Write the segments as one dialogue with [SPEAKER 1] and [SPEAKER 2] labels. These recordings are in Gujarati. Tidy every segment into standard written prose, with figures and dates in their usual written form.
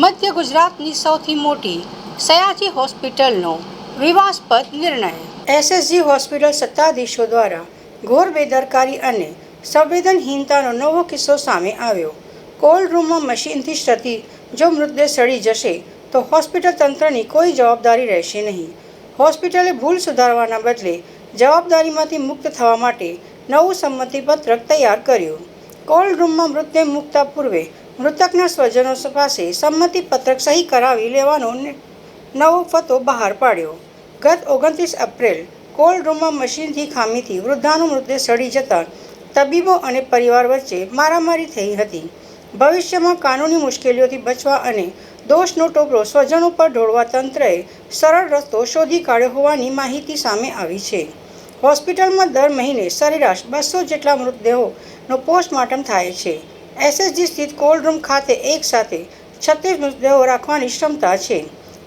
[SPEAKER 1] મધ્ય ગુજરાતની સૌથી મોટી સયાજી હોસ્પિટલનો વિવાદાસ્પદ નિર્ણય. એસએસજી હોસ્પિટલ સત્તાધીશો દ્વારા ઘોર બેદરકારી અને સંવેદનહીનતાનો નવો કિસ્સો સામે આવ્યો. કોલ્ડ રૂમમાં મશીનથી થતી જો મૃતદેહ સડી જશે તો હોસ્પિટલ તંત્રની કોઈ જવાબદારી રહેશે નહીં. હોસ્પિટલે ભૂલ સુધારવાના બદલે જવાબદારીમાંથી મુક્ત થવા માટે નવું સંમતિપત્રક તૈયાર કર્યું. કોલ્ડ રૂમમાં મૃતદેહ મૂકતા પૂર્વે મૃતકના સ્વજનો પાસે સંમતિપત્રક સહી કરાવી લેવાનો નવો ફતો બહાર પાડ્યો. ગત 29 એપ્રિલ કોલ્ડ રૂમમાં મશીનથી ખામીથી વૃદ્ધાનો મૃતદેહ સડી જતાં તબીબો અને પરિવાર વચ્ચે મારામારી થઈ હતી. ભવિષ્યમાં કાનૂની મુશ્કેલીઓથી બચવા અને દોષનો ટોપલો સ્વજનો પર ઢોળવા તંત્રએ સરળ રસ્તો શોધી કાઢ્યો હોવાની માહિતી સામે આવી છે. હોસ્પિટલમાં દર મહિને સરેરાશ 200 જેટલા મૃતદેહોનો પોસ્ટમોર્ટમ થાય છે. એસએસજી સ્થિત કોલ્ડ રૂમ ખાતે એક સાથે 36 મૃતદેહો રાખવાની ક્ષમતા છે.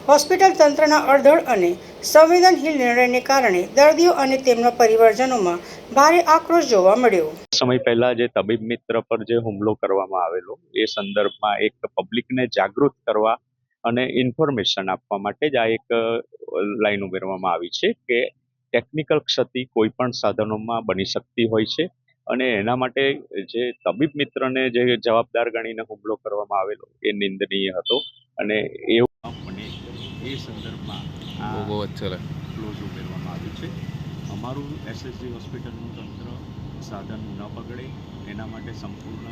[SPEAKER 1] હોસ્પિટલ તંત્રના અડધડ અને સંવેદનશીલ નિર્ણયને કારણે દર્દીઓ અને તેમના પરિવારજનોમાં ભારે આક્રોશ જોવા મળ્યો.
[SPEAKER 2] સમય પહેલા જે તબીબ મિત્ર પર જે હુમલો કરવામાં આવેલો એ સંદર્ભમાં એક પબ્લિકને જાગૃત કરવા અને ઇન્ફોર્મેશન આપવા માટે જ આ એક લાઈન ઉમેરવામાં આવી છે કે ટેકનિકલ ક્ષતિ કોઈ પણ સાધનોમાં બની શકતી હોય છે અને એના માટે જે તબીબ મિત્રને જે જવાબદાર ગણીને હુમલો કરવામાં આવેલો એ નિંદનીય હતો અને એવું બને એ સંદર્ભમાં ક્લોઝ ઉમેરવામાં આવ્યું છે. અમારું એસએસજી હોસ્પિટલનું તંત્ર સાધન ન બગડે એના માટે સંપૂર્ણ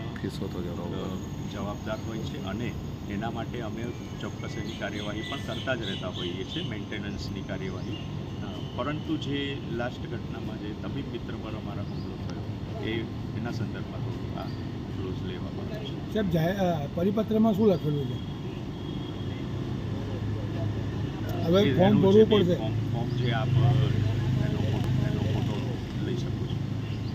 [SPEAKER 2] જવાબદાર હોય છે અને એના માટે અમે ચોક્કસ એની કાર્યવાહી પણ કરતા જ રહેતા હોઈએ છીએ, મેન્ટેનન્સની કાર્યવાહી. પરંતુ જે લાસ્ટ ઘટનામાં જે તબીબ મિત્ર પર અમારા હુમલો થયો એના સંદર્ભમાં થોડું આ ક્લોઝ લેવામાં આવ્યું છે.
[SPEAKER 3] સાહેબ, પરિપત્રમાં શું લખેલું છે? હવે ફોર્મ ભરવું પડશે.
[SPEAKER 2] ફોર્મ જે આપ